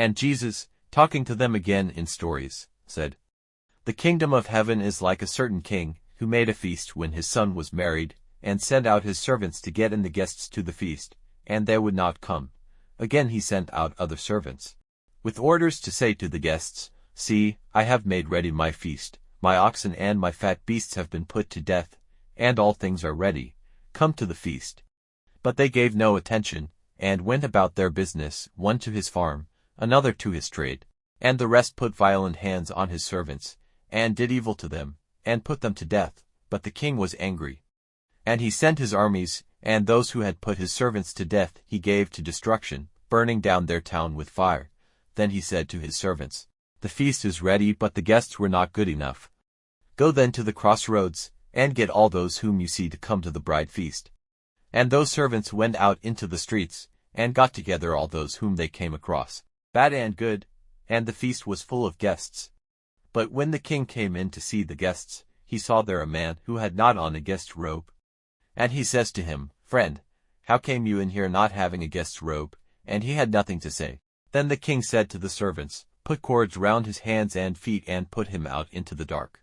And Jesus, talking to them again in stories, said, "The kingdom of heaven is like a certain king, who made a feast when his son was married, and sent out his servants to get in the guests to the feast, and they would not come. Again he sent out other servants, with orders to say to the guests, 'See, I have made ready my feast, my oxen and my fat beasts have been put to death, and all things are ready. Come to the feast.' But they gave no attention, and went about their business, one to his farm, another to his trade. And the rest put violent hands on his servants, and did evil to them, and put them to death. But the king was angry. And he sent his armies, and those who had put his servants to death he gave to destruction, burning down their town with fire. Then he said to his servants, 'The feast is ready, but the guests were not good enough. Go then to the crossroads, and get all those whom you see to come to the bride feast.' And those servants went out into the streets, and got together all those whom they came across, bad and good, and the feast was full of guests. But when the king came in to see the guests, he saw there a man who had not on a guest's robe. And he says to him, 'Friend, how came you in here not having a guest's robe?' And he had nothing to say. Then the king said to the servants, 'Put cords round his hands and feet and put him out into the dark.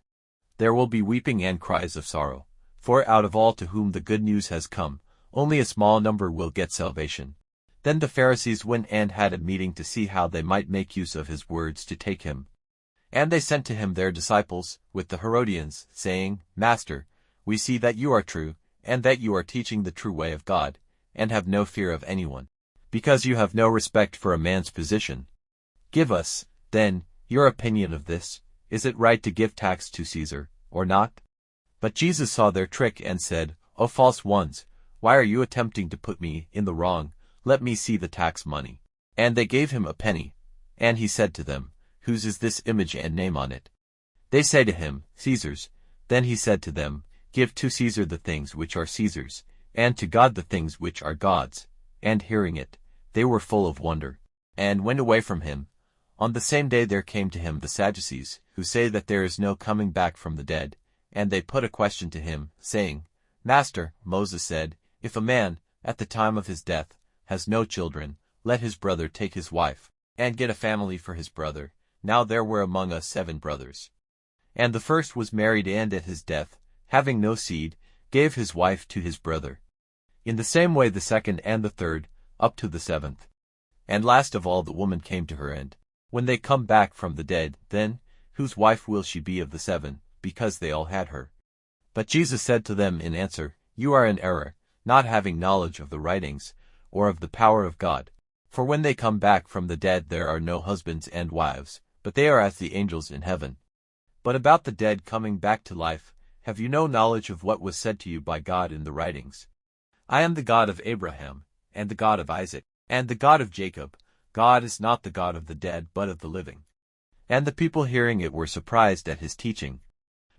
There will be weeping and cries of sorrow, for out of all to whom the good news has come, only a small number will get salvation.' Then the Pharisees went and had a meeting to see how they might make use of his words to take him. And they sent to him their disciples, with the Herodians, saying, 'Master, we see that you are true, and that you are teaching the true way of God, and have no fear of anyone, because you have no respect for a man's position. Give us, then, your opinion of this. Is it right to give tax to Caesar, or not?' But Jesus saw their trick and said, 'O false ones, why are you attempting to put me in the wrong? Let me see the tax money.' And they gave him a penny. And he said to them, 'Whose is this image and name on it?' They say to him, 'Caesar's.' Then he said to them, 'Give to Caesar the things which are Caesar's, and to God the things which are God's.' And hearing it, they were full of wonder, and went away from him. On the same day there came to him the Sadducees, who say that there is no coming back from the dead. And they put a question to him, saying, 'Master, Moses said, if a man, at the time of his death, has no children, let his brother take his wife, and get a family for his brother. Now there were among us 7 brothers. And the first was married, and at his death, having no seed, gave his wife to his brother. In the same way the second and the third, up to the 7th. And last of all the woman came to her end. When they come back from the dead, then, whose wife will she be of the 7, because they all had her?' But Jesus said to them in answer, 'You are in error, not having knowledge of the writings, or of the power of God. For when they come back from the dead there are no husbands and wives, but they are as the angels in heaven. But about the dead coming back to life, have you no knowledge of what was said to you by God in the writings? I am the God of Abraham, and the God of Isaac, and the God of Jacob. God is not the God of the dead, but of the living.' And the people hearing it were surprised at his teaching.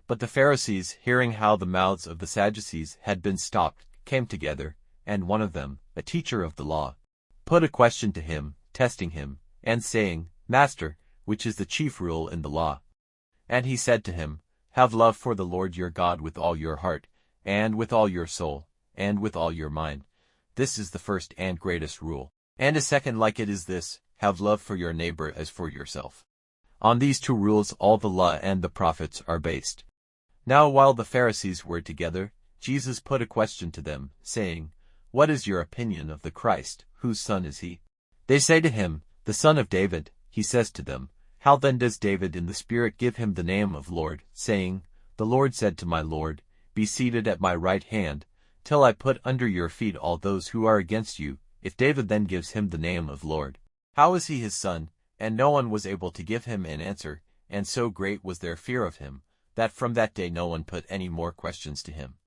But the Pharisees, hearing how the mouths of the Sadducees had been stopped, came together, and one of them, a teacher of the law, put a question to him, testing him, and saying, 'Master, which is the chief rule in the law?' And he said to him, 'Have love for the Lord your God with all your heart, and with all your soul, and with all your mind. This is the first and greatest rule. And a second like it is this, have love for your neighbor as for yourself. On these 2 rules all the law and the prophets are based.' Now while the Pharisees were together, Jesus put a question to them, saying, 'What is your opinion of the Christ? Whose son is he?' They say to him, 'The son of David.' He says to them, 'How then does David in the Spirit give him the name of Lord, saying, The Lord said to my Lord, Be seated at my right hand, till I put under your feet all those who are against you? If David then gives him the name of Lord, how is he his son?' And no one was able to give him an answer, and so great was their fear of him, that from that day no one put any more questions to him.